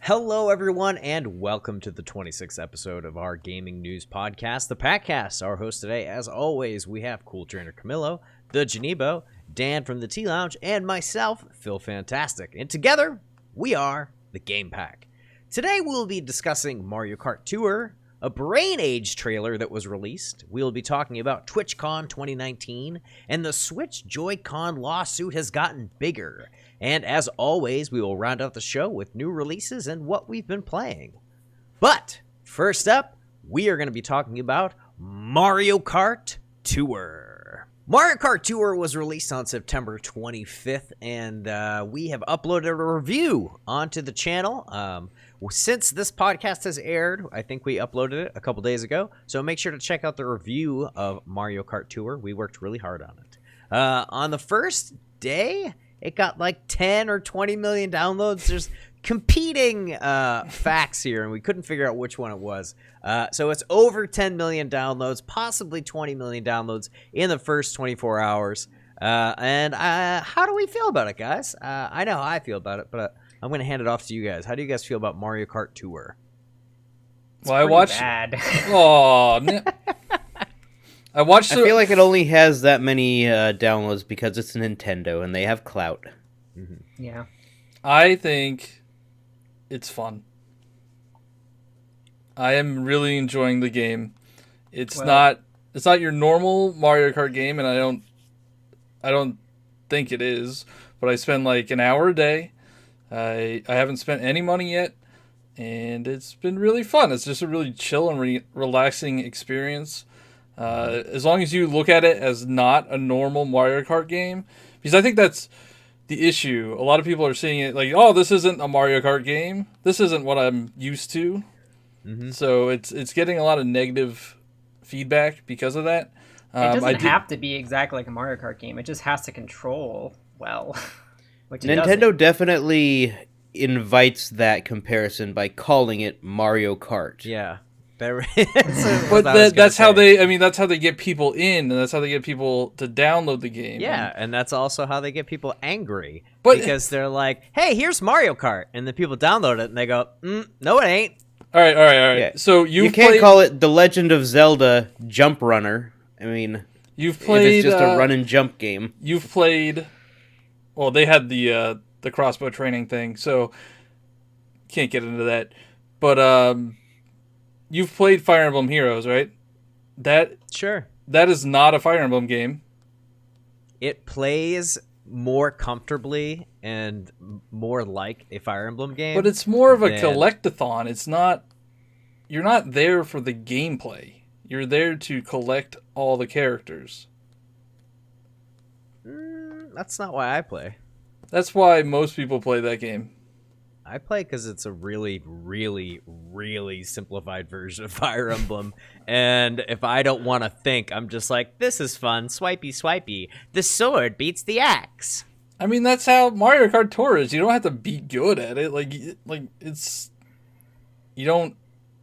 Hello, everyone, and welcome to the 26th episode of our gaming news podcast, the PackCast. Our host today, as always, we have Cool Trainer Camillo, the Janebo, Dan from the Tea Lounge, and myself, Phil Fantastic. And together, we are the Game Pack. Today, we'll be discussing Mario Kart Tour, a Brain Age trailer that was released. We'll be talking about TwitchCon 2019, and the Switch Joy-Con lawsuit has gotten bigger. And as always, we will round out the show with new releases and what we've been playing. But first up, we are going to be talking about Mario Kart Tour. Mario Kart Tour was released on September 25th, and we have uploaded a review onto the channel. Since this podcast has aired, I think we uploaded it a couple days ago, so make sure to check out the review of Mario Kart Tour. We worked really hard on it. On the first day, it got like 10 or 20 million downloads. There's competing facts here, and we couldn't figure out which one it was. So it's over 10 million downloads, possibly 20 million downloads in the first 24 hours. And how do we feel about it, guys? I know how I feel about it, but I'm going to hand it off to you guys. How do you guys feel about Mario Kart Tour? Well, I watched. Bad. Oh, I watched. I feel like it only has that many downloads because it's Nintendo and they have clout. Mm-hmm. Yeah. I think it's fun. I am really enjoying the game. It's not your normal Mario Kart game, and I don't think it is. But I spend like an hour a day. I haven't spent any money yet, and it's been really fun. It's just a really chill and relaxing experience. As long as you look at it as not a normal Mario Kart game, because I think that's the issue. A lot of people are seeing it like, oh, this isn't a Mario Kart game. This isn't what I'm used to. Mm-hmm. So it's getting a lot of negative feedback because of that. It doesn't have to be exactly like a Mario Kart game. It just has to control well. Which Nintendo definitely invites that comparison by calling it Mario Kart. Yeah. But that's how they get people in, and that's how they get people to download the game. Yeah, and that's also how they get people angry, because they're like, "Hey, here's Mario Kart," and the people download it and they go, "No, it ain't." All right. Yeah. So you can't call it The Legend of Zelda Jump Runner. I mean, you've played. If it's just a run and jump game. You've played. Well, they had the crossbow training thing, so can't get into that. But you've played Fire Emblem Heroes, right? Sure. That is not a Fire Emblem game. It plays more comfortably and more like a Fire Emblem game. But it's more of a collectathon. It's not. You're not there for the gameplay. You're there to collect all the characters. That's not why I play. That's why most people play that game. I play because it's a really, really, really simplified version of Fire Emblem. And if I don't want to think, I'm just like, this is fun. Swipey, swipey. The sword beats the axe. I mean, that's how Mario Kart Tour is. You don't have to be good at it. Like it's... You don't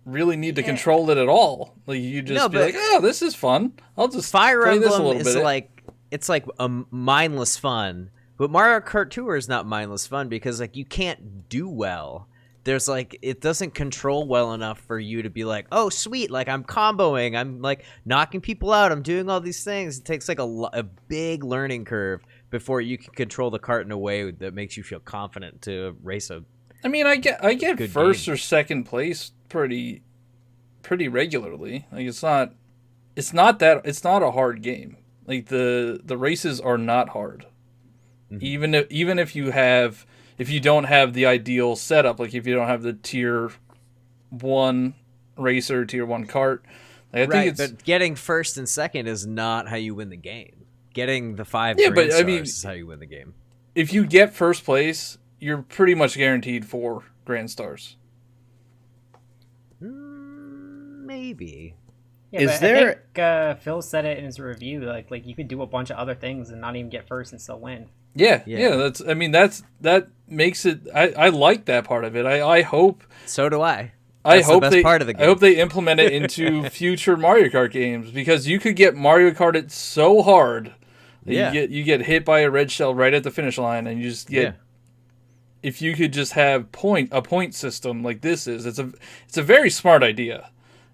really need to control it at all. Like, you just like, oh, this is fun. I'll just Fire play Emblem this a little bit. It's like a mindless fun. But Mario Kart Tour is not mindless fun because, like, you can't do well. There's, like, it doesn't control well enough for you to be like, oh, sweet, like, I'm comboing, I'm, like, knocking people out, I'm doing all these things. It takes, like, a big learning curve before you can control the kart in a way that makes you feel confident to race a I mean, I get first game. Or second place pretty regularly. Like, it's not a hard game. Like, the races are not hard. Mm-hmm. Even if you don't have the ideal setup, like if you don't have the tier 1 racer, tier 1 kart, like but getting first and second is not how you win the game. Getting the 5 Grand Stars is how you win the game. If you get first place, you're pretty much guaranteed 4 Grand Stars. Maybe. Yeah, I think Phil said it in his review. Like you could do a bunch of other things and not even get first and still win. Yeah. That makes it. I like that part of it. I hope. So do I. That's the best part of the game. I hope they implement it into future Mario Kart games, because you could get Mario Karted so hard that you get hit by a red shell right at the finish line, and you just get if you could just have a point system like this is. It's a very smart idea.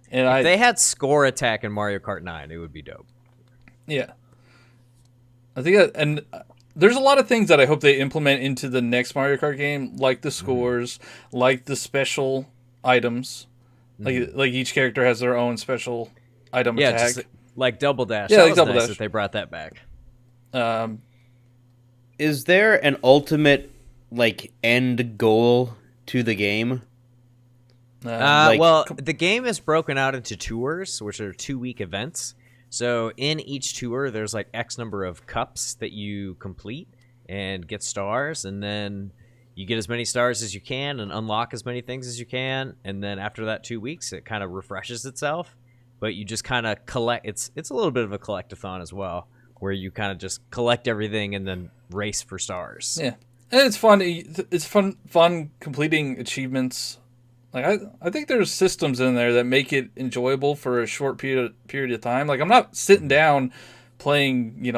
And if they had score attack in Mario Kart 9, it would be dope. Yeah. I think and there's a lot of things that I hope they implement into the next Mario Kart game, like the scores, like the special items. Like each character has their own special item attack. Just like Double Dash. Yeah, That like was Double nice Dash. that they brought that back. Is there an ultimate like end goal to the game? Well, the game is broken out into tours, which are 2-week events. So in each tour, there's like X number of cups that you complete and get stars, and then you get as many stars as you can and unlock as many things as you can, and then after that 2 weeks, it kind of refreshes itself. But you just kind of collect. It's a little bit of a collectathon as well, where you kind of just collect everything and then race for stars. Yeah, and it's fun. It's fun completing achievements. Like I think there's systems in there that make it enjoyable for a short period of time. Like I'm not sitting down playing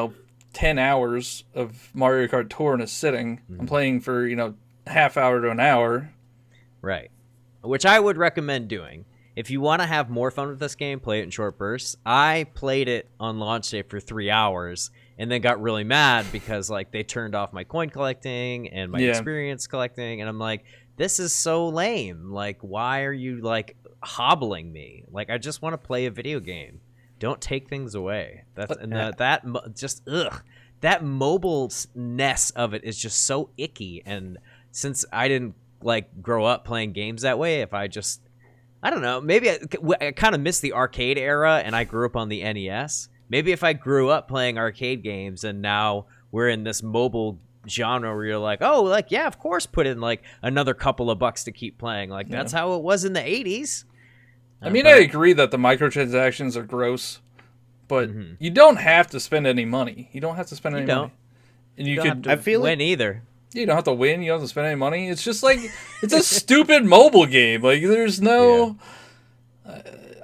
10 hours of Mario Kart Tour in a sitting. I'm playing for half hour to an hour. Right, which I would recommend doing. If you want to have more fun with this game, play it in short bursts. I played it on launch day for 3 hours and then got really mad because like they turned off my coin collecting and my experience collecting, and I'm like, this is so lame. Like, why are you like hobbling me? Like, I just want to play a video game. Don't take things away. That's that mobile-ness of it is just so icky. And since I didn't like grow up playing games that way, I don't know, maybe I kind of missed the arcade era and I grew up on the NES. Maybe if I grew up playing arcade games and now we're in this mobile genre where you're like, oh, like, yeah, of course, put in like another couple of bucks to keep playing. Like, that's how it was in the 80s. I mean, I agree that the microtransactions are gross, but you don't have to spend any money. You don't have to spend any money. And you don't have to win either. You don't have to win. You don't have to spend any money. It's just like, it's a stupid mobile game. Like, there's no...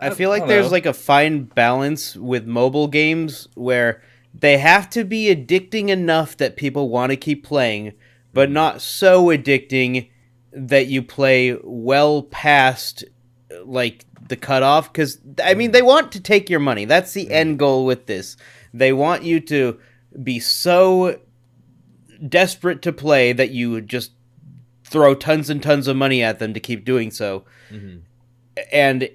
I feel like there's like a fine balance with mobile games where they have to be addicting enough that people want to keep playing, but not so addicting that you play well past like the cutoff. Because I mean, they want to take your money. That's the end goal with this. They want you to be so desperate to play that you just throw tons and tons of money at them to keep doing so. And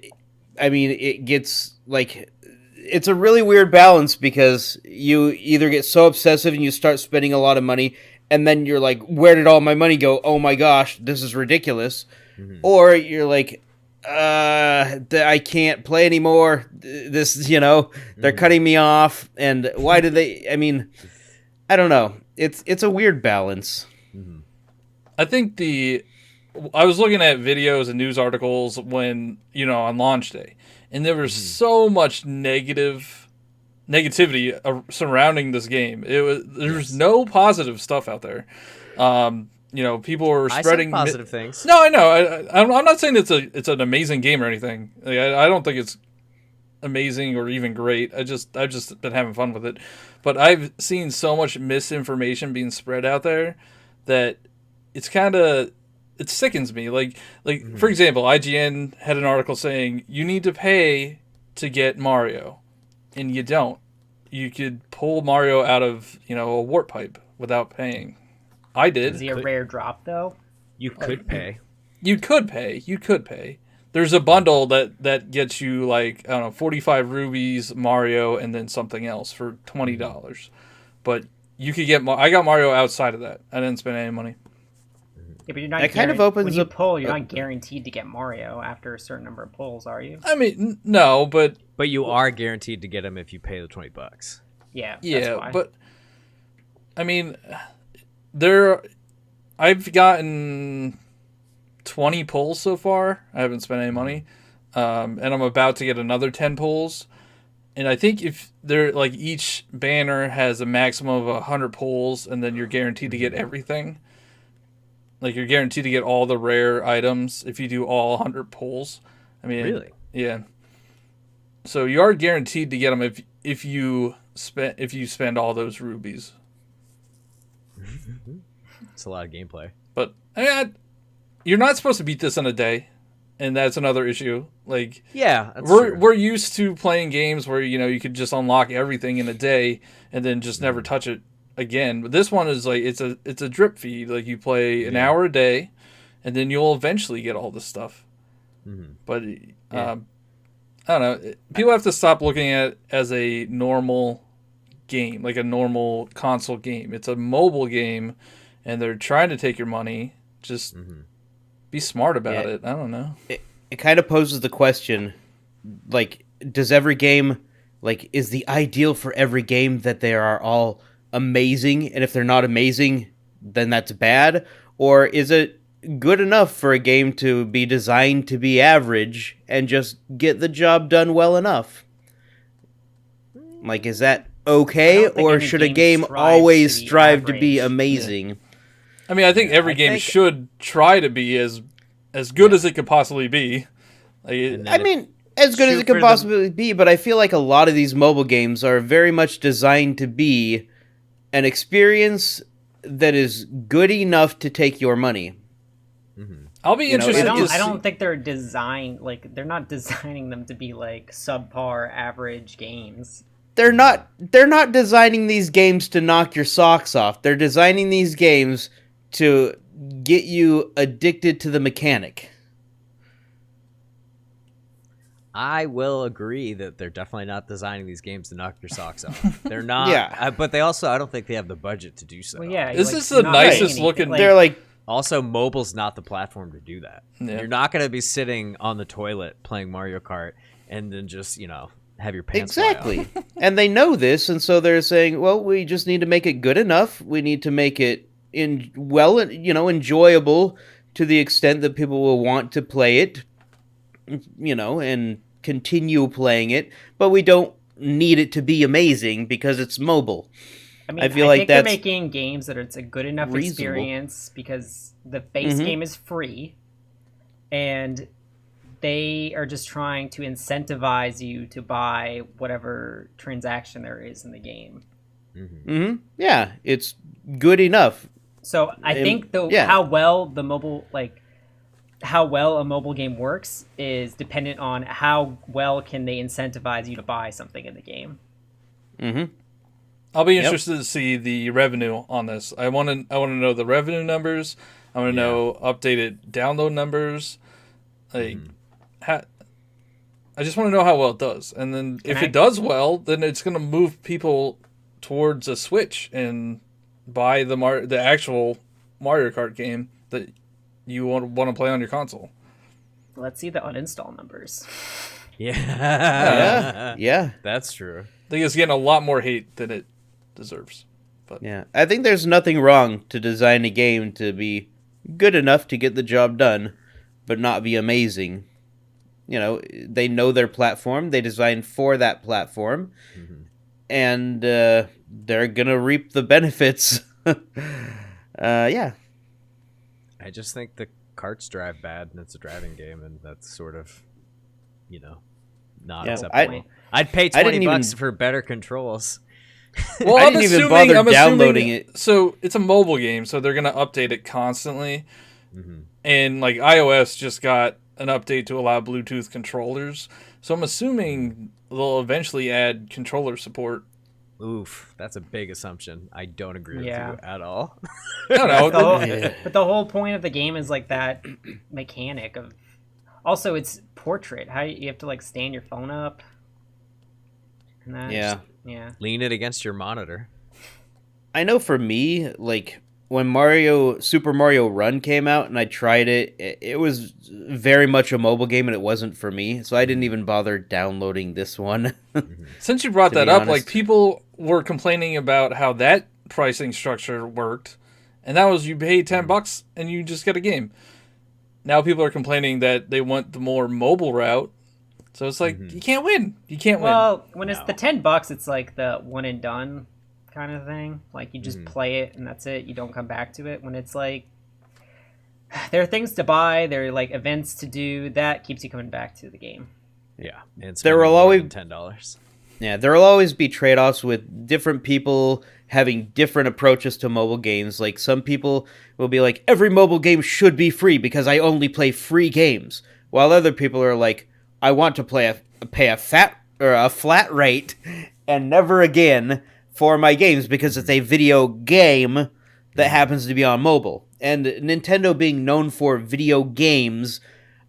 I mean, it gets like, it's a really weird balance because you either get so obsessive and you start spending a lot of money and then you're like, where did all my money go? Oh my gosh, this is ridiculous. Or you're like, I can't play anymore. This, they're cutting me off. And why did they, I mean, I don't know. It's a weird balance. I think I was looking at videos and news articles when, on launch day, and there was so much negativity surrounding this game. There was no positive stuff out there. People were spreading positive things. No, I know. I'm not saying it's an amazing game or anything. Like, I don't think it's amazing or even great. I've just been having fun with it. But I've seen so much misinformation being spread out there that it's kind of, it sickens me. Like for example, IGN had an article saying you need to pay to get Mario, and you don't. You could pull Mario out of a warp pipe without paying. I did. Is he a rare drop though? You could pay. You could pay. There's a bundle that gets you like, I don't know, 45 rubies, Mario, and then something else for $20. But you could get I got Mario outside of that. I didn't spend any money. Yeah, but you're not. That kind of opens when you up. pull, you're not guaranteed to get Mario after a certain number of pulls, are you? I mean, no, but you are guaranteed to get him if you pay the $20. Yeah. Yeah, that's why. but I mean, I've gotten 20 pulls so far. I haven't spent any money, and I'm about to get another 10 pulls. And I think if they're like, each banner has a maximum of 100 pulls, and then you're guaranteed to get everything. Like, you're guaranteed to get all the rare items if you do all 100 pulls. I mean, Really? Yeah. So you are guaranteed to get them if you spend all those rubies. It's a lot of gameplay. But you're not supposed to beat this in a day, and that's another issue. Like, yeah, that's we're used to playing games where you could just unlock everything in a day and then just never touch it again. But this one is like it's a drip feed. Like, you play an hour a day, and then you'll eventually get all this stuff. Mm-hmm. But I don't know. People have to stop looking at it as a normal game, like a normal console game. It's a mobile game, and they're trying to take your money. Just be smart about it. I don't know. It kind of poses the question, like, does every game, like, is the ideal for every game that they are all amazing, and if they're not amazing, then that's bad? Or is it good enough for a game to be designed to be average and just get the job done well enough? Like, is that okay, or should a game always strive to be amazing? Yeah. I mean, I think every game should try to be as good as it could possibly be. Like, I mean, as good as it could possibly be, but I feel like a lot of these mobile games are very much designed to be an experience that is good enough to take your money. Mm-hmm. I'll be interested. I don't think they're designed, like, they're not designing them to be like subpar average games. They're not designing these games to knock your socks off. They're designing these games to get you addicted to the mechanic. I will agree that they're definitely not designing these games to knock your socks off. They're not. But they also, I don't think they have the budget to do so. Well, yeah, this is the nicest looking. They're like, also, mobile's not the platform to do that. Yeah. You're not going to be sitting on the toilet playing Mario Kart and then just, have your pants exactly. And they know this, and so they're saying, well, we just need to make it good enough. We need to make it enjoyable to the extent that people will want to play it, and continue playing it, but we don't need it to be amazing because it's mobile. I mean, I think they're making games that it's a good enough experience because the base game is free, and they are just trying to incentivize you to buy whatever transaction there is in the game. Yeah, it's good enough. So I think how well a mobile game works is dependent on how well can they incentivize you to buy something in the game. I'll be interested to see the revenue on this. I want to know the revenue numbers. I want to know updated download numbers. Like, I just want to know how well it does, and then if it does well, then it's going to move people towards a Switch and buy the actual Mario Kart game that you want to play on your console. Let's see the uninstall numbers. Yeah. That's true. I think it's getting a lot more hate than it deserves. But yeah, I think there's nothing wrong to design a game to be good enough to get the job done, but not be amazing. They know their platform. They designed for that platform, and they're gonna reap the benefits. Yeah. I just think the karts drive bad, and it's a driving game, and that's sort of, not acceptable. I'd pay $20 for better controls. Well, I didn't even bother downloading it. So it's a mobile game, so they're gonna update it constantly. And like iOS just got an update to allow Bluetooth controllers, so I'm assuming they'll eventually add controller support. Oof, that's a big assumption. I don't agree with you at all. I don't know. But the whole point of the game is like that mechanic of. Also, it's portrait. How you have to like stand your phone up. And that lean it against your monitor. I know for me, like when Super Mario Run came out and I tried it, it was very much a mobile game and it wasn't for me, so I didn't even bother downloading this one. Since you brought that up, like people were complaining about how that pricing structure worked, and that was you pay $10 and you just get a game. Now people are complaining that they want the more mobile route, so it's like you can't win. You can't win. Well, when it's the $10, it's like the one and done kind of thing. Like you just play it and that's it. You don't come back to it. When it's like there are things to buy, there are like events to do, that keeps you coming back to the game. Yeah, and there will always $10. Yeah, there will always be trade-offs with different people having different approaches to mobile games. Like, some people will be like, every mobile game should be free because I only play free games. While other people are like, I want to pay a flat rate and never again for my games because it's a video game that happens to be on mobile. And Nintendo being known for video games,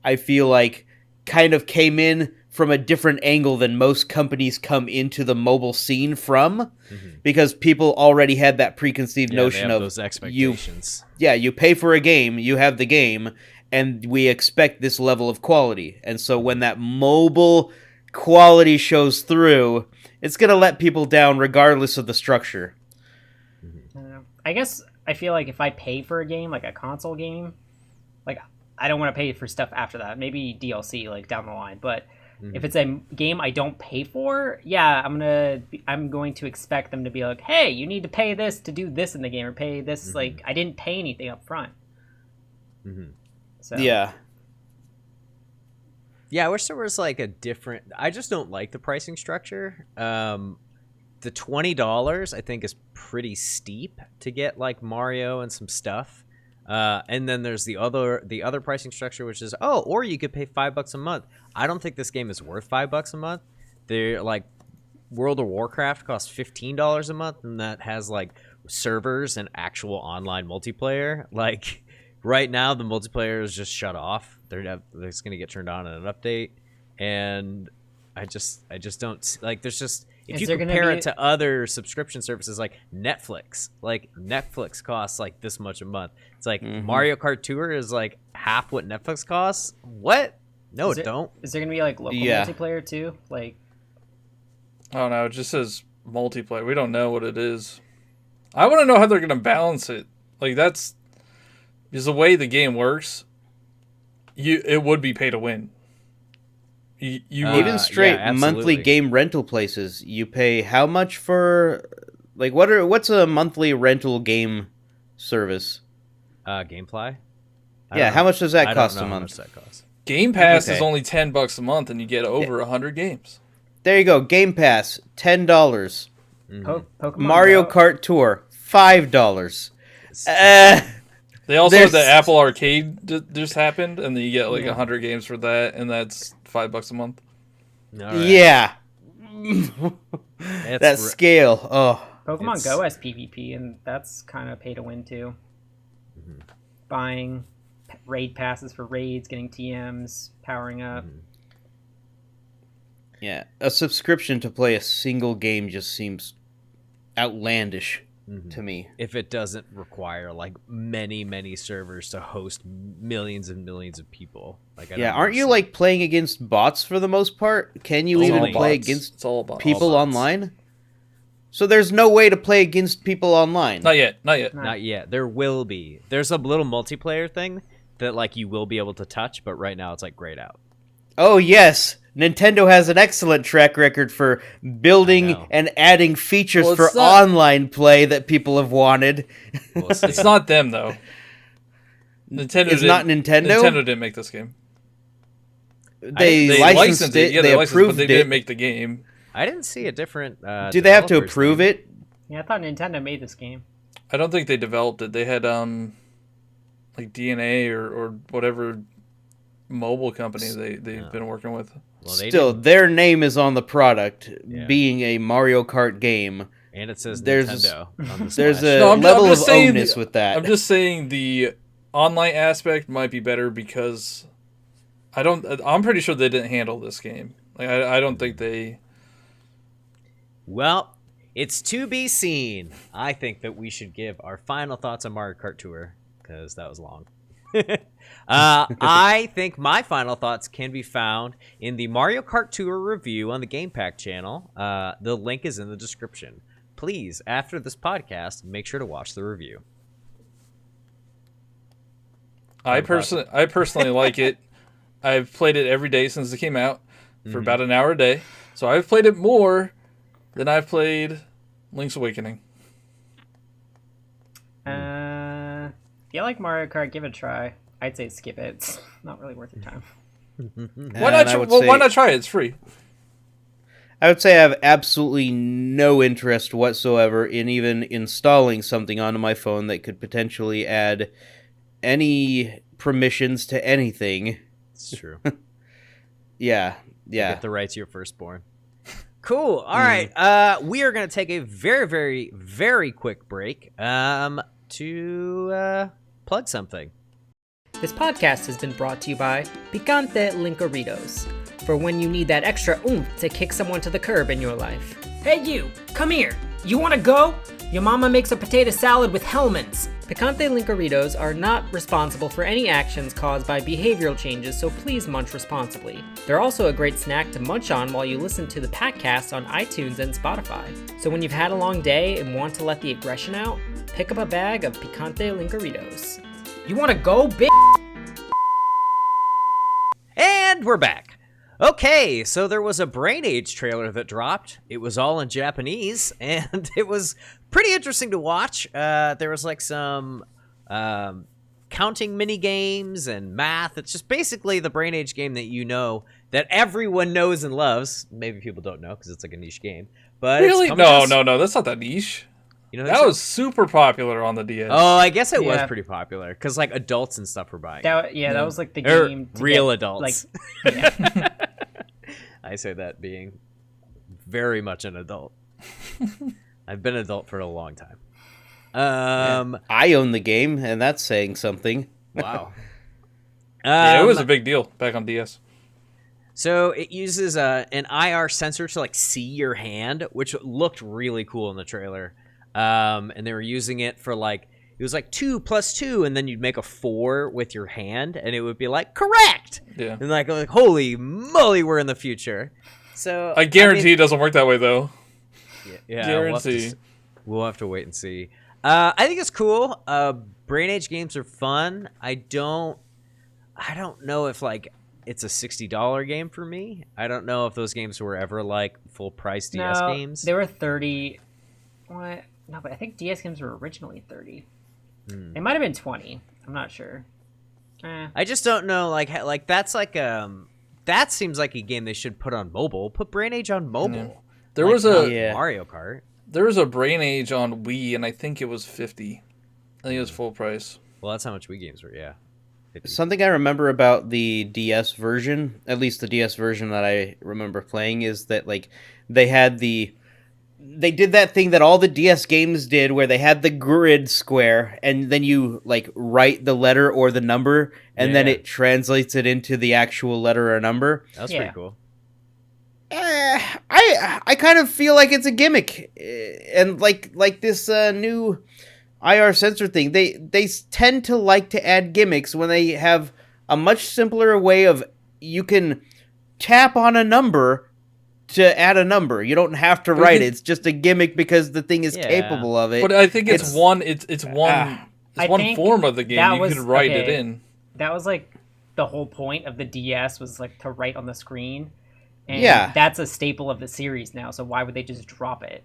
I feel like kind of came in from a different angle than most companies come into the mobile scene from, because people already had that preconceived notion of those expectations. You pay for a game, you have the game, and we expect this level of quality. And so when that mobile quality shows through, it's going to let people down regardless of the structure. I don't know. I guess I feel like if I pay for a game, like a console game, like I don't want to pay for stuff after that. Maybe DLC like down the line, but if it's a game I don't pay for, I'm going to expect them to be like, hey, you need to pay this to do this in the game, or pay this. Like, I didn't pay anything up front. So. Yeah, I wish there was like a different. I just don't like the pricing structure. The $20 I think is pretty steep to get like Mario and some stuff. And then there's the other pricing structure, which is or you could pay $5 a month. I don't think this game is worth $5 a month. They're like World of Warcraft costs $15 a month, and that has like servers and actual online multiplayer. Like right now, the multiplayer is just shut off. They're just gonna get turned on in an update, and I just don't like. There's just if you compare it to other subscription services like Netflix costs like this much a month. It's like Mario Kart Tour is like half what Netflix costs. What? No, it don't. Is there gonna be like local multiplayer too? Like, I don't know. It just says multiplayer. We don't know what it is. I want to know how they're gonna balance it. Like that's the way the game works. It would be pay to win. Even straight monthly game rental places, you pay how much for? Like, what's a monthly rental game service? Gamefly. Yeah, how much does that cost a month? How much that costs. Game Pass is only $10 a month, and you get over 100 games. There you go. Game Pass, $10. Pokemon Mario Kart Tour, $5. They also have the Apple Arcade just happened, and then you get like 100 games for that, and that's $5 a month. Right. Yeah. That scale. Oh. Pokemon Go has PvP, and that's kind of pay to win too. Buying raid passes for raids, getting TMs, powering up. Yeah, a subscription to play a single game just seems outlandish to me. If it doesn't require like many servers to host millions and millions of people. Like, aren't you like playing against bots for the most part? Can you even play against people online? So there's no way to play against people online. Not yet. There will be. There's a little multiplayer thing that like you will be able to touch, but right now it's like grayed out. Oh yes, Nintendo has an excellent track record for building and adding features for online play that people have wanted. It's not them though. It's not Nintendo? Nintendo didn't make this game. They licensed it. Yeah, they approved but they didn't make the game. I didn't see a different. Do they have to approve it? Yeah, I thought Nintendo made this game. I don't think they developed it. They had like DNA or whatever mobile company they've been working with. Well, still, their name is on the product, being a Mario Kart game, and it says Nintendo. There's a level of onus with that. I'm just saying the online aspect might be better because I'm pretty sure they didn't handle this game. Like I don't think they. Well, it's to be seen. I think that we should give our final thoughts on Mario Kart Tour because that was long. I think my final thoughts can be found in the Mario Kart Tour review on the Game Pack channel. The link is in the description. Please, after this podcast, make sure to watch the review. I personally like it. I've played it every day since it came out for about an hour a day. So I've played it more than I've played Link's Awakening. If you like Mario Kart, give it a try. I'd say skip it. It's not really worth your time. Why not try it? It's free. I would say I have absolutely no interest whatsoever in even installing something onto my phone that could potentially add any permissions to anything. It's true. Yeah. Get the right to your firstborn. Cool. All right. We are going to take a very, very, very quick break to plug something. This podcast has been brought to you by Picante Linkaritos, for when you need that extra oomph to kick someone to the curb in your life. Hey you, come here. You want to go? Your mama makes a potato salad with Hellmann's. Picante Linkaritos are not responsible for any actions caused by behavioral changes, so please munch responsibly. They're also a great snack to munch on while you listen to the PackCast on iTunes and Spotify. So when you've had a long day and want to let the aggression out, pick up a bag of Picante Linkaritos. You want to go, bitch? And we're back. Okay, so there was a Brain Age trailer that dropped. It was all in Japanese, and it was pretty interesting to watch. There was like some counting mini games and math. It's just basically the Brain Age game that you know, that everyone knows and loves. Maybe people don't know because it's like a niche game. But really? No, that's not that niche. You know that was super popular on the DS. Oh, I guess it was pretty popular because like adults and stuff were buying. That was like the game. Real adults. Like, yeah. I say that being very much an adult. I've been an adult for a long time. I own the game, and that's saying something. Wow. It was a big deal back on DS. So it uses an IR sensor to like see your hand, which looked really cool in the trailer. And they were using it for like, it was like 2 + 2, and then you'd make a 4 with your hand, and it would be like, correct! Yeah. And like holy moly, we're in the future. So I guarantee it doesn't work that way, though. Yeah, guarantee. We'll have to wait and see. I think it's cool. Brain Age games are fun. I don't know if like it's a $60 game for me. I don't know if those games were ever like full price DS games. They were 30. What? No, but I think DS games were originally 30. It might have been 20. I'm not sure. I just don't know. Like that's like that seems like a game they should put on mobile. Put Brain Age on mobile. Yeah. There was a Mario Kart. There was a Brain Age on Wii, and I think it was $50. I think it was full price. Well, that's how much Wii games were. Yeah. 50. Something I remember about the DS version, at least the DS version that I remember playing, is that like they did that thing that all the DS games did where they had the grid square and then you like write the letter or the number and then it translates it into the actual letter or number. That's pretty cool. I kind of feel like it's a gimmick, and like this new IR sensor thing. They tend to like to add gimmicks when they have a much simpler way of you can tap on a number to add a number. You don't have to write it. It's just a gimmick because the thing is capable of it. But I think it's one form of the game. You can write it in. That was like the whole point of the DS was like to write on the screen. And that's a staple of the series now, so why would they just drop it?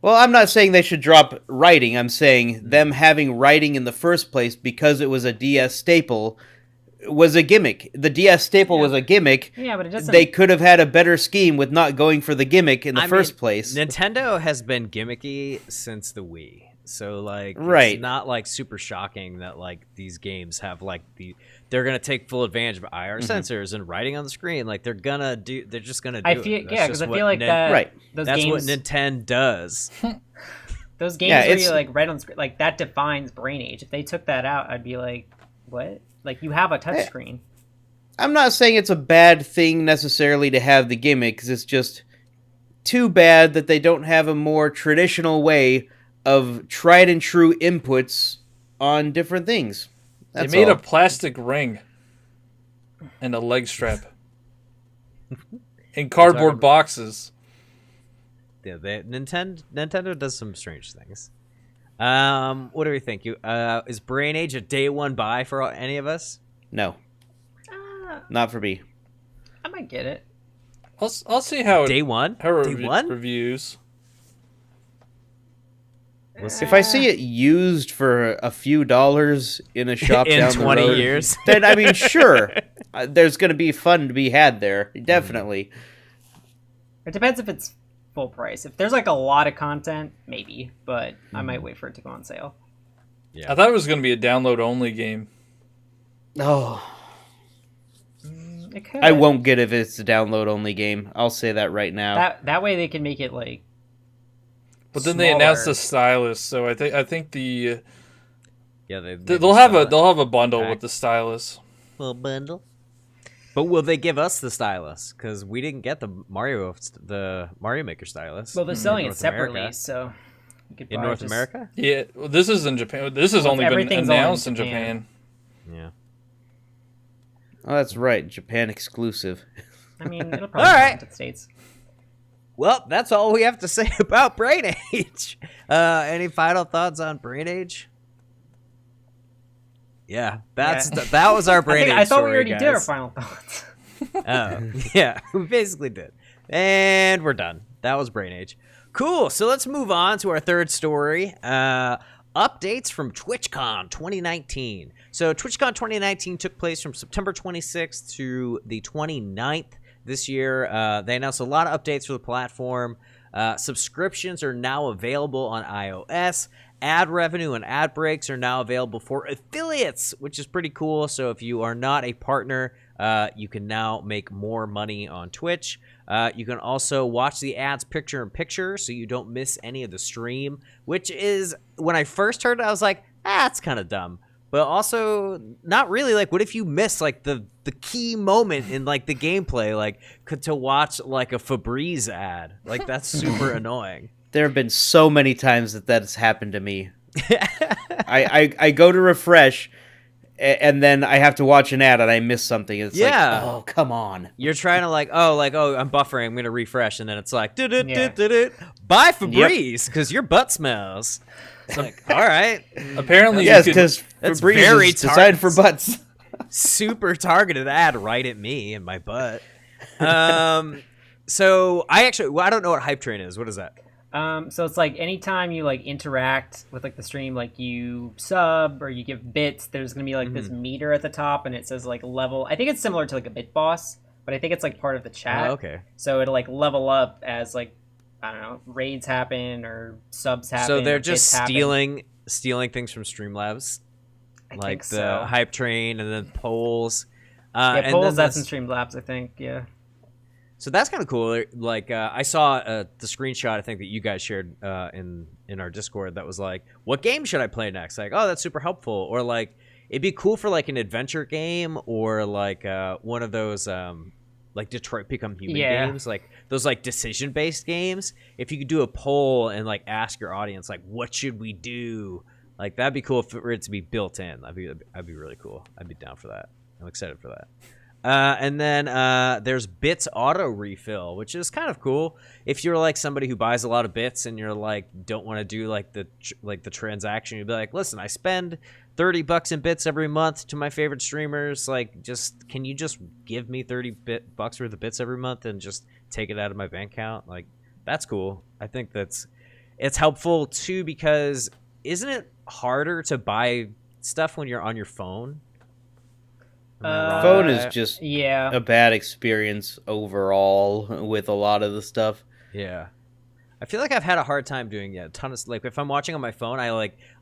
Well, I'm not saying they should drop writing. I'm saying them having writing in the first place because it was a DS staple was a gimmick. The DS staple was a gimmick. Yeah, but it doesn't... They could have had a better scheme with not going for the gimmick in the first place. Nintendo has been gimmicky since the Wii. So, like, it's not, like, super shocking that, like, these games have, like, they're going to take full advantage of IR sensors and writing on the screen. Like, they're just going to do it. Because I feel like that's what Nintendo does. Those games where you, like, write on the screen, like, that defines Brain Age. If they took that out, I'd be like, what? Like, you have a touchscreen. I'm not saying it's a bad thing necessarily to have the gimmick, because it's just too bad that they don't have a more traditional way of tried and true inputs on different things. They made a plastic ring and a leg strap in cardboard boxes. Yeah, Nintendo does some strange things. What do we think? Is Brain Age a day one buy for any of us? No, not for me. I might get it. I'll see how day one. Reviews. We'll see. If I see it used for a few dollars in a shop in down 20 the road, years, then I mean, sure, there's going to be fun to be had there, definitely. It depends if it's full price. If there's like a lot of content, maybe, but I might wait for it to go on sale. Yeah. I thought it was going to be a download-only game. Oh. It could. I won't get it if it's a download-only game. I'll say that right now. That way they can make it like. But then they announced the stylus, so I think the they'll have a bundle with the stylus. Little bundle. But will they give us the stylus? Because we didn't get the Mario Maker stylus. Well, they're selling it separately, America. so in North America. Yeah, well, this is in Japan. This has only been announced in Japan. Yeah. Oh, that's right, Japan exclusive. I mean, it'll probably come to the States. Well, that's all we have to say about Brain Age. Any final thoughts on Brain Age? Yeah, that was our Brain Age. I thought story, we already guys. did our final thoughts. Yeah, we basically did. And we're done. That was Brain Age. Cool, so let's move on to our third story. Updates from TwitchCon 2019. So TwitchCon 2019 took place from September 26th to the 29th this year. They announced a lot of updates for the platform. Subscriptions are now available on iOS. Ad revenue and ad breaks are now available for affiliates, which is pretty cool. So if you are not a partner, you can now make more money on Twitch. You can also watch the ads picture-in-picture so you don't miss any of the stream, which is, when I first heard it, I was like, that's kind of dumb. But also, not really. Like, what if you miss, like, the key moment in, like, the gameplay, like, to watch, like, a Febreze ad? Like, that's super annoying. There have been so many times that has happened to me. I go to refresh, and then I have to watch an ad, and I miss something. It's like, oh, come on. You're trying to I'm buffering, I'm going to refresh, and then it's like, buy Febreze, because your butt smells. It's like, all right. Apparently, yes, because Febreze is designed for butts. Super targeted ad right at me and my butt. So I don't know what Hype Train is. What is that? So it's like anytime you like interact with like the stream, like you sub or you give bits, there's gonna be like this meter at the top, and it says like level. I think it's similar to like a bit boss, but I think it's like part of the chat. Oh, okay. So it'll like level up as like, I don't know, raids happen or subs happen. So they're just stealing things from Streamlabs, like the Hype Train and then polls. Yeah, polls. That's in Streamlabs, I think. Yeah. So that's kind of cool. Like I saw the screenshot I think that you guys shared in our Discord that was like, what game should I play next? Like, oh, that's super helpful. Or like, it'd be cool for like an adventure game or like one of those like Detroit Become Human games, like those like decision based games. If you could do a poll and like ask your audience like, what should we do? Like that'd be cool for it to be built in. That'd be really cool. I'd be down for that. I'm excited for that. And then there's bits auto refill, which is kind of cool. If you're like somebody who buys a lot of bits and you're like don't want to do like the transaction, you'd be like, listen, I spend $30 in bits every month to my favorite streamers. Like, can you just give me $30 worth of bits every month and just take it out of my bank account? Like, that's cool. I think it's helpful too, because isn't it harder to buy stuff when you're on your phone? Phone is just a bad experience overall with a lot of the stuff. Yeah. I feel like I've had a hard time doing a ton of like if I'm watching on my phone,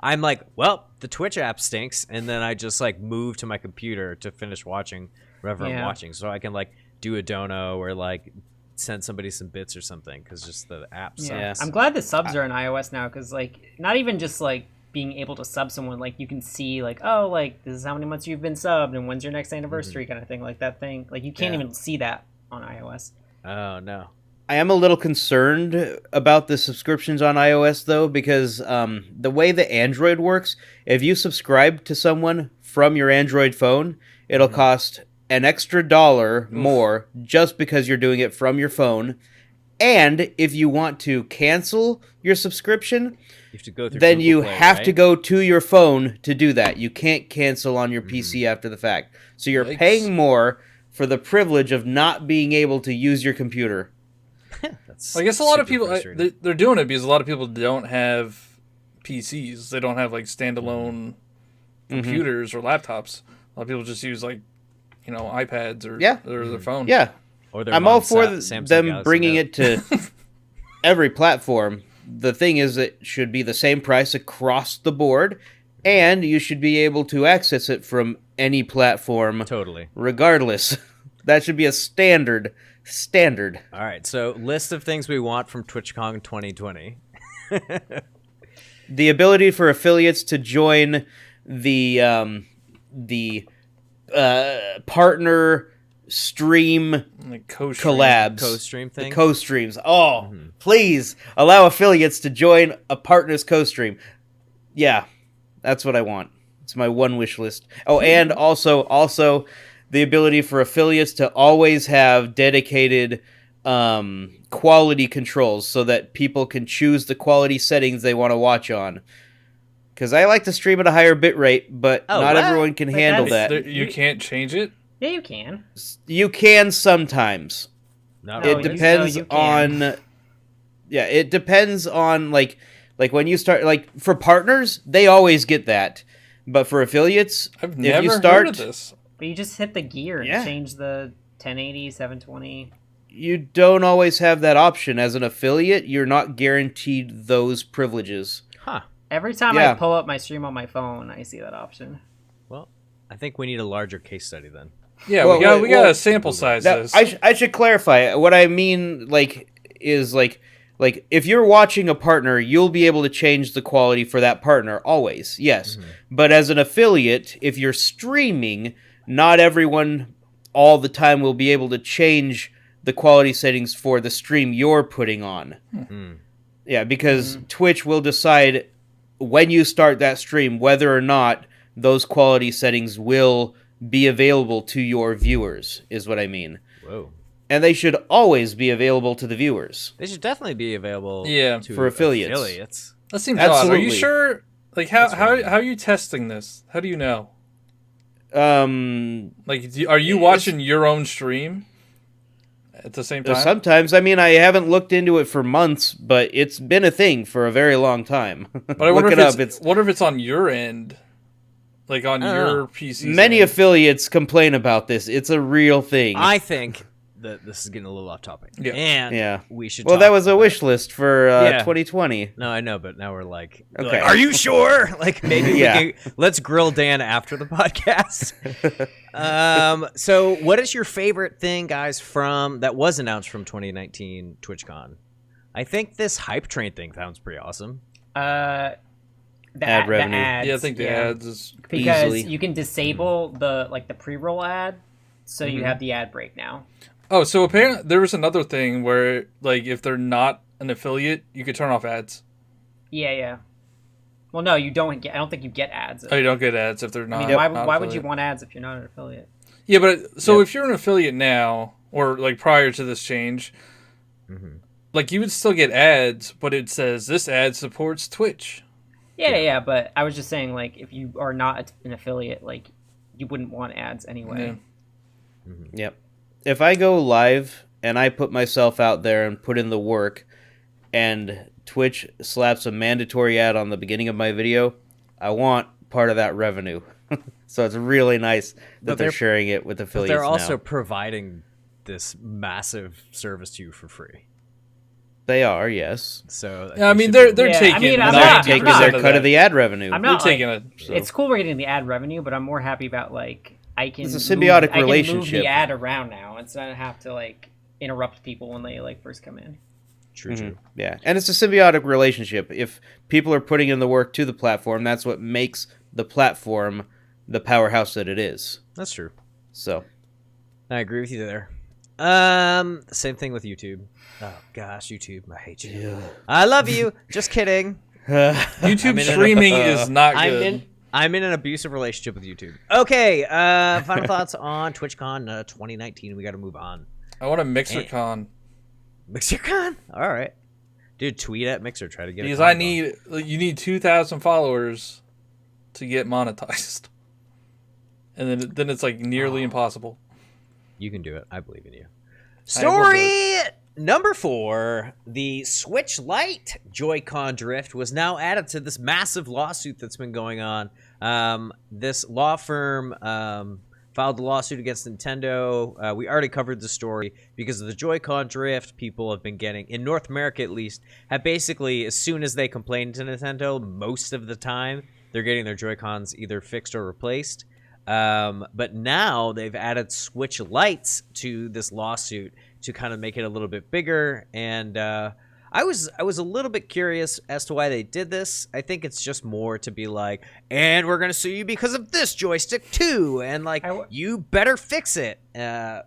I'm like, well, the Twitch app stinks, and then I just like move to my computer to finish watching whatever I'm watching, so I can like do a dono or like send somebody some bits or something, because just the app sucks. Yeah. I'm glad the subs are on iOS now, because like not even just like being able to sub someone, like you can see like, oh, like this is how many months you've been subbed and when's your next anniversary kind of thing, like that thing. Like you can't even see that on iOS. Oh no. I am a little concerned about the subscriptions on iOS though, because the way the Android works, if you subscribe to someone from your Android phone, it'll cost an extra $1 more just because you're doing it from your phone. And if you want to cancel your subscription, you have to go through then Google you Play, have to go to your phone to do that. You can't cancel on your PC after the fact. So you're paying more for the privilege of not being able to use your computer. I guess a lot of people, they're doing it because a lot of people don't have PCs. They don't have like standalone computers or laptops. A lot of people just use like, iPads or their phone. Yeah. Or their I'm all for Samsung them Galaxy bringing Note. it to every platform. The thing is, it should be the same price across the board, and you should be able to access it from any platform. Totally. Regardless. That should be a standard. All right, so list of things we want from TwitchCon 2020. The ability for affiliates to join the partner stream Like co-stream. collabs, Co-stream thing? the co-streams. Oh, please allow affiliates to join a partner's co-stream. Yeah, that's what I want. It's my one wish list. Oh, and also the ability for affiliates to always have dedicated quality controls so that people can choose the quality settings they want to watch on. Because I like to stream at a higher bitrate, but not everyone can handle that. You can't change it? Yeah, you can. You can sometimes. Not It always. depends you can. on. Yeah, it depends on like when you start, like for partners, they always get that, but for affiliates, I've if never you start, heard of this. But you just hit the gear and Yeah. change the 1080, 720. you don't always have that option. As an affiliate, you're not guaranteed those privileges. Huh. Every time Yeah. I pull up my stream on my phone, I see that option. Well, I think we need a larger case study then. Yeah, Well, we got well, to sample size Now, this. I should clarify. What I mean, is if you're watching a partner, you'll be able to change the quality for that partner always. Yes, but as an affiliate, if you're streaming, not everyone all the time will be able to change the quality settings for the stream you're putting on. Yeah, because Twitch will decide when you start that stream whether or not those quality settings will be available to your viewers, is what I mean. Whoa. And they should always be available to the viewers. They should definitely be available to for affiliates. That seems odd. Are Absolutely. you sure? Like, how are you testing this? How do you know? Like, are you watching your own stream at the same time? Sometimes. I mean, I haven't looked into it for months, but it's been a thing for a very long time. But I wonder Look if it it's, up. wonder if it's on your end, like on your PC. Many affiliates complain about this. It's a real thing. I think that this is getting a little off topic. Yeah. And we should Well, talk that was a about- wish list for Yeah. 2020. No, I know, but now we're like, Okay. are you sure? Like, maybe Yeah. let's grill Dan after the podcast. So what is your favorite thing, guys, that was announced from 2019 TwitchCon? I think this hype train thing sounds pretty awesome. The Ad revenue. The ads, Yeah, I think the ads is because easily. you can disable the pre-roll ad, so you have the ad break now. Oh, so apparently there was another thing where, like, if they're not an affiliate, you could turn off ads. Yeah. Well, no, you don't get. I don't think you get ads. Oh, you don't get ads if they're not. I mean, not why would you affiliate. want ads if you're not an affiliate? Yeah, but so if you're an affiliate now, or like prior to this change, like you would still get ads, but it says this ad supports Twitch. Yeah, but I was just saying, like, if you are not an affiliate, like, you wouldn't want ads anyway. Yeah. Yep. If I go live and I put myself out there and put in the work, and Twitch slaps a mandatory ad on the beginning of my video, I want part of that revenue. So it's really nice that they're sharing it with But affiliates they're also now. providing this massive service to you for free. They are, yes. So Yeah, I mean they're Yeah, I taking mean, I'm They're not- taking I'm their not- cut of the ad revenue. I'm they're not taking like, it. it's cool we're getting the ad revenue, but I'm more happy about, like, I can It's a symbiotic I can move relationship. the ad around now instead of have to, like, interrupt people when they, like, first come in. True. Yeah, and it's a symbiotic relationship. If people are putting in the work to the platform, that's what makes the platform the powerhouse that it is. That's true. So, I agree with you there. Same thing with YouTube. Oh gosh, YouTube, I hate you. I love you. Just kidding. YouTube streaming is not good. I'm in an abusive relationship with YouTube. Okay, final thoughts on TwitchCon 2019. We got to move on. I want a MixerCon MixerCon? All right. Dude, tweet at Mixer. Try to get because it. you need 2,000 followers to get monetized, and then it's like nearly impossible. You can do it. I believe in you. I will do Story number 4. The Switch Lite Joy-Con drift was now added to this massive lawsuit that's been going on. This law firm filed a lawsuit against Nintendo. We already covered the story because of the Joy-Con drift. People have been getting, in North America at least, have basically, as soon as they complain to Nintendo, most of the time, they're getting their Joy-Cons either fixed or replaced. But now they've added Switch Lites to this lawsuit to kind of make it a little bit bigger. And I was a little bit curious as to why they did this. I think it's just more to be like, and we're gonna sue you because of this joystick too, and like you better fix it. I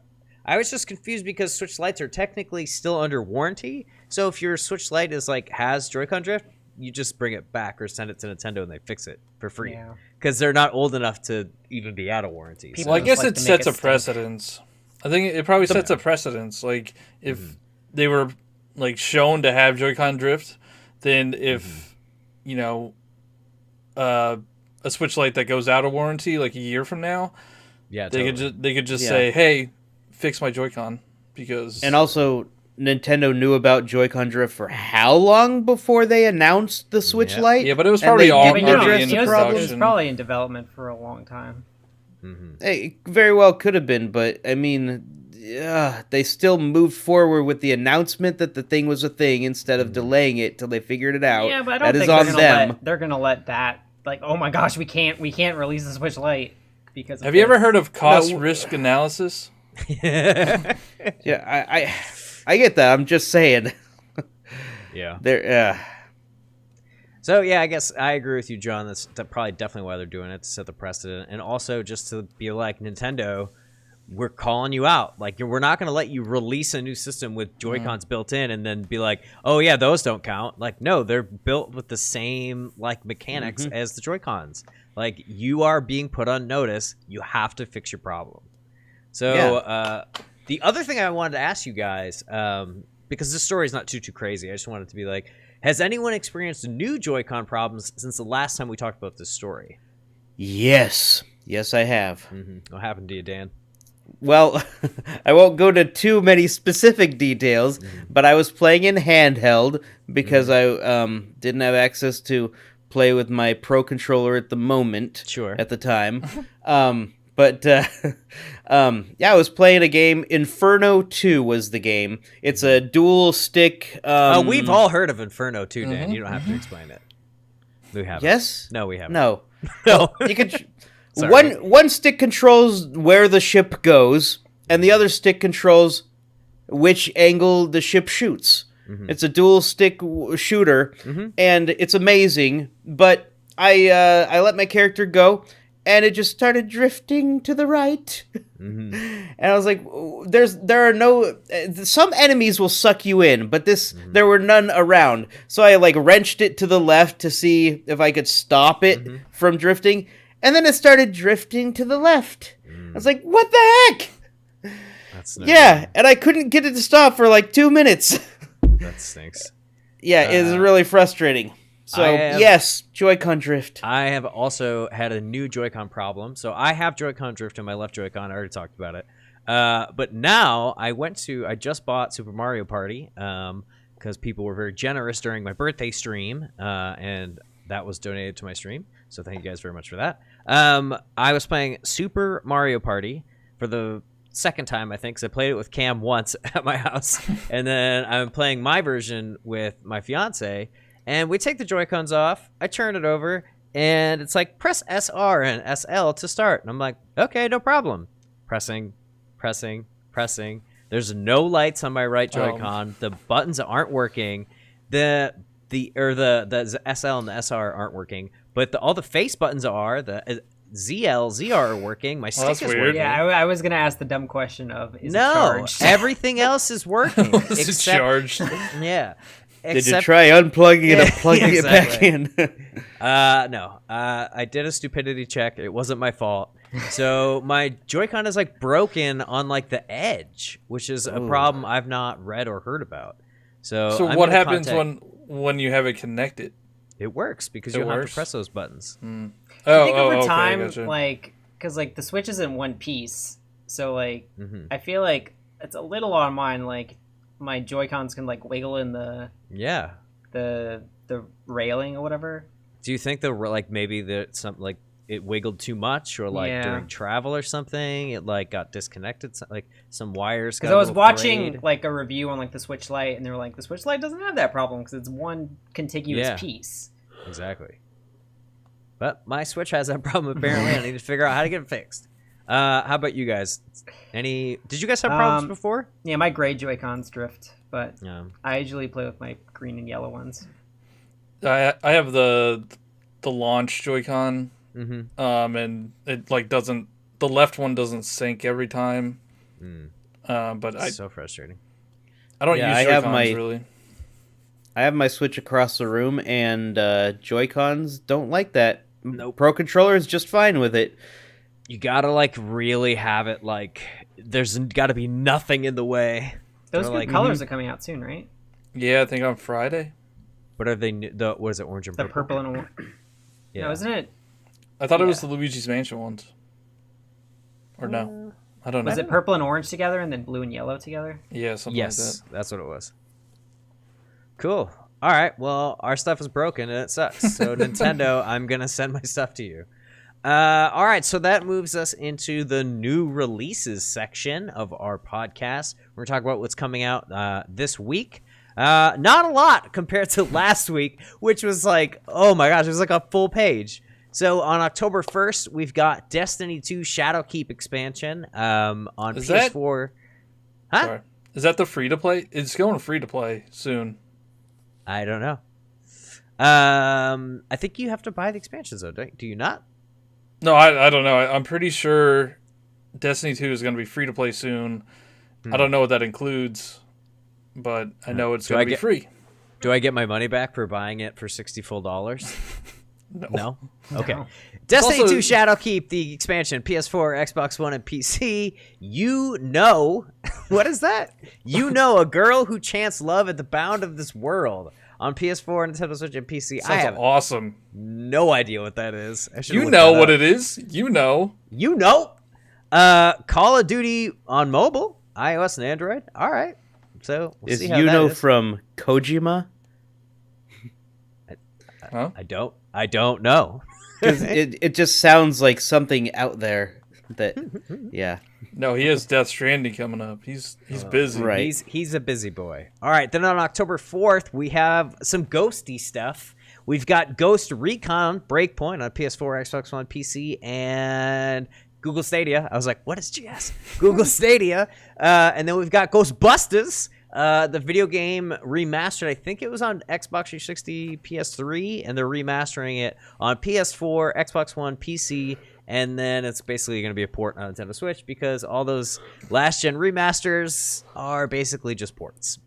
was just confused because Switch Lites are technically still under warranty. So if your Switch Lite is like has Joy-Con drift, you just bring it back or send it to Nintendo and they fix it for free because they're not old enough to even be out of warranty. Well, I guess it sets a precedence. I think it probably sets a precedence. Like if they were like shown to have Joy-Con drift, then if you know a Switch Lite that goes out of warranty like a year from now, they could just say, "Hey, fix my Joy-Con," because and also Nintendo knew about Joy-Con drift for how long before they announced the Switch Lite? Yeah, but it was probably already in production. It was probably in development for a long time. It very well could have been, but I mean, they still moved forward with the announcement that the thing was a thing instead of delaying it till they figured it out. Yeah, but I don't think they're gonna let that, like, oh my gosh, we can't release the Switch Lite because of Have you ever heard of cost risk analysis? Yeah, I get that. I'm just saying. Yeah. So yeah, I guess I agree with you, John. That's probably definitely why they're doing it, to set the precedent, and also just to be like, Nintendo, we're calling you out. Like, we're not going to let you release a new system with Joy-Cons built in and then be like, oh yeah, those don't count. Like, no, they're built with the same like mechanics as the Joy-Cons. Like, you are being put on notice. You have to fix your problem. So the other thing I wanted to ask you guys, because this story is not too crazy, I just wanted to be like, has anyone experienced new Joy-Con problems since the last time we talked about this story? Yes, I have. What happened to you, Dan? Well, I won't go to too many specific details, but I was playing in handheld because I didn't have access to play with my Pro controller at the moment. Sure. At the time. I was playing a game. Inferno 2 was the game. It's a dual stick. We've all heard of Inferno 2, Dan. You don't have to explain it. We haven't. Yes? No, we haven't. No. No. You could. One stick controls where the ship goes, and the other stick controls which angle the ship shoots. It's a dual stick shooter, and it's amazing. But I let my character go, and it just started drifting to the right. And I was like, there are no, some enemies will suck you in, but there were none around. So I like wrenched it to the left to see if I could stop it from drifting. And then it started drifting to the left. I was like, what the heck? That's no good. And I couldn't get it to stop for like 2 minutes. That stinks. Yeah, it was really frustrating. So, yes, Joy-Con drift. I have also had a new Joy-Con problem. So I have Joy-Con drift in my left Joy-Con. I already talked about it. But now I just bought Super Mario Party because people were very generous during my birthday stream, and that was donated to my stream. So thank you guys very much for that. I was playing Super Mario Party for the second time, I think, because I played it with Cam once at my house. And then I'm playing my version with my fiance. And we take the Joy-Cons off. I turn it over. And it's like, press SR and SL to start. And I'm like, okay, no problem. Pressing. There's no lights on my right Joy-Con. The buttons aren't working. The SL and the SR aren't working. But all the face buttons are. The ZR are working. My stick is working. Yeah, I was going to ask the dumb question of, is it charged? No, everything else is working. It's charged. Yeah. Did you try unplugging it and plugging it back in? No. I did a stupidity check. It wasn't my fault. So my Joy-Con is like broken on like the edge, which is a problem I've not read or heard about. So what happens when you have it connected? It works because you don't have to press those buttons. I think over time, gotcha. Like, because like the Switch isn't one piece, so like I feel like it's a little on mine. Like my Joy-Cons can like wiggle in the railing or whatever. Do you think maybe that some like it wiggled too much, or like during travel or something, it like got disconnected. Like some wires got. Because I was watching like a review on like the Switch Lite, and they were like, the Switch Lite doesn't have that problem because it's one contiguous piece. Exactly. But my Switch has that problem apparently. I need to figure out how to get it fixed. How about you guys? Did you guys have problems before? Yeah, my gray Joy-Cons drift, but I usually play with my green and yellow ones. I have the launch Joy-Con, and it like doesn't. The left one doesn't sync every time. But it's so frustrating. I don't use Joy-Cons really. I have my Switch across the room, and Joy-Cons don't like that. Nope. Pro Controller is just fine with it. You gotta like really have it like there's got to be nothing in the way. Those good colors are coming out soon, right? Yeah, I think on Friday. What are they? What is it? Orange and purple. The purple and orange. Yeah, no, isn't it? I thought it was the Luigi's Mansion ones. Or no, I don't know. Was it purple and orange together, and then blue and yellow together? Yeah, something like that. That's what it was. Cool. All right. Well, our stuff is broken and it sucks. So Nintendo, I'm gonna send my stuff to you. All right, so that moves us into the new releases section of our podcast. We're talking about what's coming out this week. Not a lot compared to last week, which was like, oh my gosh, it was like a full page. So on October 1st, we've got Destiny 2 Shadowkeep expansion on PS4. Huh? Sorry. Is that the free-to-play? It's going free-to-play soon. I don't know. I think you have to buy the expansions, though, do you not? No, I don't know. I'm pretty sure Destiny 2 is going to be free to play soon. I don't know what that includes, but I know it's going to be free. Do I get my money back for buying it for $60 full? No? Okay. No. Destiny 2 Shadowkeep, the expansion, PS4, Xbox One, and PC. You know, what is that? You know, a girl who chants love at the bound of this world. On PS4, Nintendo Switch, and PC. Sounds awesome. No idea what that is. You know what it is. You know. You know. Call of Duty on mobile, iOS and Android. All right. So we'll see how that is. From Kojima? Huh? I don't know. it just sounds like something out there that, yeah. No, he has Death Stranding coming up. He's busy. Right. He's a busy boy. All right, then on October 4th, we have some ghosty stuff. We've got Ghost Recon Breakpoint on PS4, Xbox One, PC, and Google Stadia. I was like, what is GS? Google Stadia. And then we've got Ghostbusters, the video game remastered. I think it was on Xbox 360, PS3, and they're remastering it on PS4, Xbox One, PC, and then it's basically going to be a port on Nintendo Switch because all those last-gen remasters are basically just ports.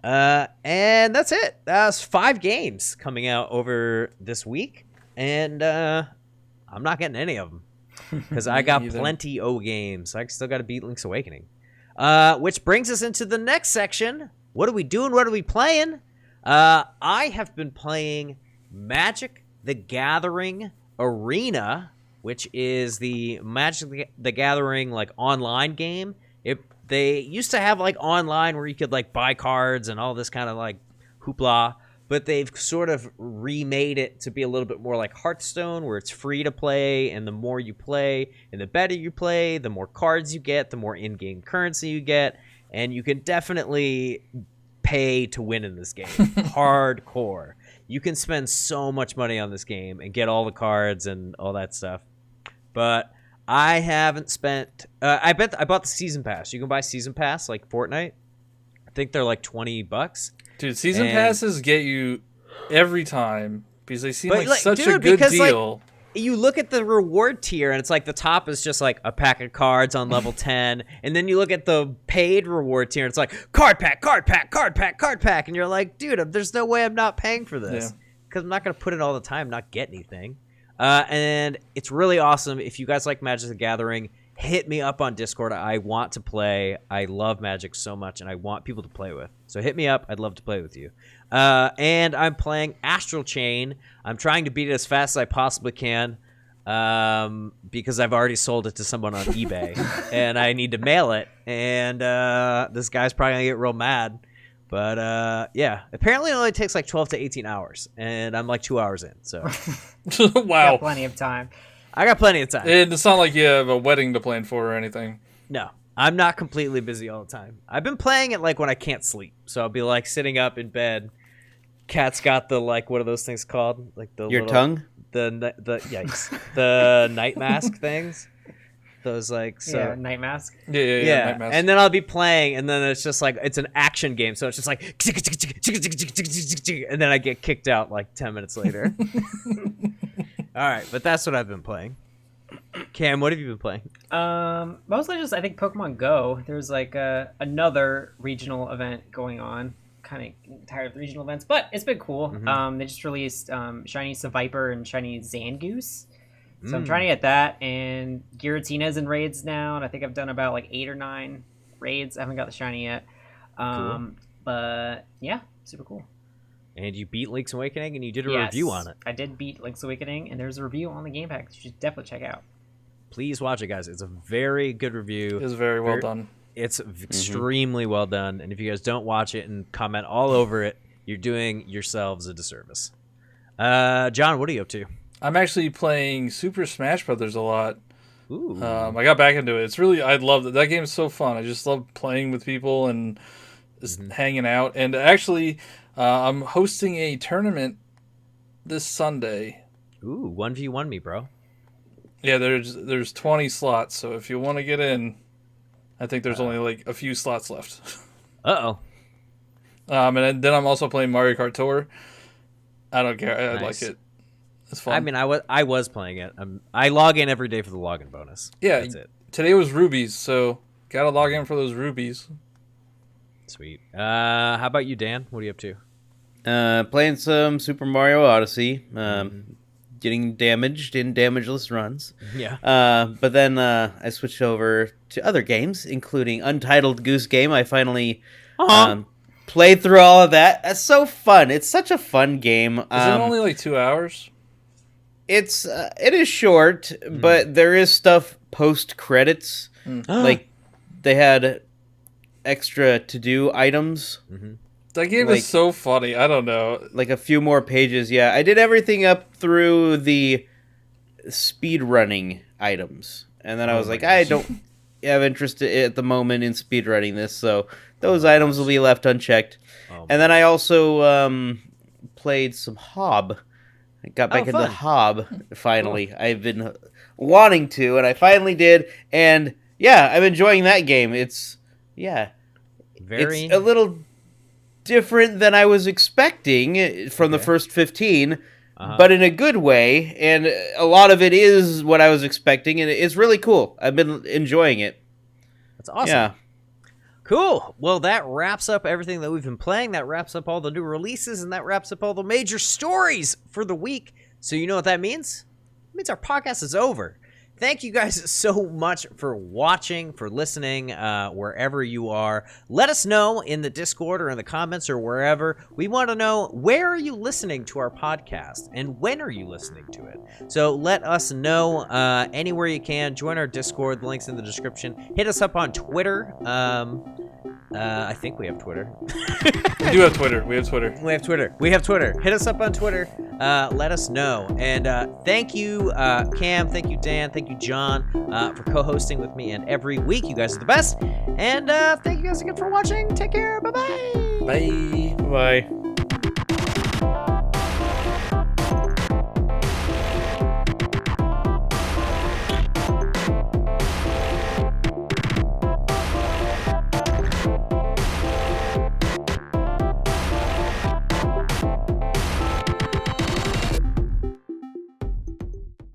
And that's it. That's 5 games coming out over this week, and I'm not getting any of them because I got plenty of games. I still got to beat Link's Awakening. Which brings us into the next section. What are we doing? What are we playing? I have been playing Magic the Gathering Arena, which is the Magic the Gathering like online game. They used to have like online where you could like buy cards and all this kind of like hoopla, but they've sort of remade it to be a little bit more like Hearthstone, where it's free to play, and the more you play and the better you play, the more cards you get, the more in-game currency you get, and you can definitely pay to win in this game. Hardcore. You can spend so much money on this game and get all the cards and all that stuff. But I haven't spent I bought the season pass. You can buy season pass like Fortnite. I think they're like $20. Dude, season passes get you every time because they seem like such a good deal. Like, you look at the reward tier and it's like the top is just like a pack of cards on level 10, and then you look at the paid reward tier and it's like card pack, and you're like, dude, there's no way I'm not paying for this because I'm not gonna put in all the time, not get anything. And it's really awesome. If you guys like Magic the Gathering, hit me up on Discord. I want to play. I love Magic so much, and I want people to play with. So hit me up. I'd love to play with you. And I'm playing Astral Chain. I'm trying to beat it as fast as I possibly can because I've already sold it to someone on eBay, and I need to mail it. And this guy's probably going to get real mad. But, yeah, apparently it only takes like 12 to 18 hours, and I'm like 2 hours in. So wow. Got plenty of time. I got plenty of time. It's not like you have a wedding to plan for or anything. No, I'm not completely busy all the time. I've been playing it like when I can't sleep. So I'll be like sitting up in bed. Cat's got the like, what are those things called? Like the Your little, tongue? The yikes. The night mask things. Those like night mask. Yeah. Night mask. And then I'll be playing, and then it's just like it's an action game, so it's just like, and then I get kicked out like 10 minutes later. All right, but that's what I've been playing. Cam, what have you been playing? Mostly just I think Pokemon Go. There's like another regional event going on. Kind of tired of the regional events, but it's been cool. They just released Shiny Seviper and Shiny Zangoose. So I'm trying to get that, and Giratina's in raids now, and I think I've done about like 8 or 9 raids. I haven't got the shiny yet. Cool. But yeah, super cool. And you beat Link's Awakening, and you did a review on it. I did beat Link's Awakening, and there's a review on the Game Pack. You should definitely check out. Please watch it, guys. It's a very good review. It's very well done. It's extremely well done, and if you guys don't watch it and comment all over it, you're doing yourselves a disservice. John, what are you up to? I'm actually playing Super Smash Brothers a lot. Ooh. I got back into it. It's really, I love it. That game is so fun. I just love playing with people and just hanging out. And actually, I'm hosting a tournament this Sunday. Ooh, 1v1 me, bro. Yeah, there's 20 slots. So if you want to get in, I think there's only like a few slots left. Uh-oh. And then I'm also playing Mario Kart Tour. I don't care. I like it. It's fun. I mean, I was playing it. I log in every day for the login bonus. Yeah, that's it. Today was rubies, so gotta log in for those rubies. Sweet. How about you, Dan? What are you up to? Playing some Super Mario Odyssey. Getting damaged in damageless runs. Yeah. But then I switched over to other games, including Untitled Goose Game. I finally played through all of that. That's so fun. It's such a fun game. Is it only like 2 hours? It is short, but there is stuff post credits. Like they had extra to do items. That game is so funny. I don't know. Like a few more pages. Yeah, I did everything up through the speed running items, and then I was like, I don't have interest at the moment in speed running this, so those items will be left unchecked. And then I also played some Hob. I got back into Hob, finally. Cool. I've been wanting to, and I finally did. And, yeah, I'm enjoying that game. It's a little different than I was expecting from the first 15, but in a good way. And a lot of it is what I was expecting, and it's really cool. I've been enjoying it. That's awesome. Yeah. Cool. Well, that wraps up everything that we've been playing. That wraps up all the new releases, and that wraps up all the major stories for the week. So you know what that means? It means our podcast is over. Thank you guys so much for watching, for listening, wherever you are. Let us know in the Discord or in the comments or wherever. We want to know, where are you listening to our podcast and when are you listening to it? So let us know anywhere you can. Join our Discord. The link's in the description. Hit us up on Twitter. I think we have Twitter. We do have Twitter. We have Twitter. Hit us up on Twitter. Let us know. And thank you, Cam. Thank you, Dan. Thank you, John, for co-hosting with me. And every week, you guys are the best. And thank you guys again for watching. Take care. Bye-bye. Bye. Bye.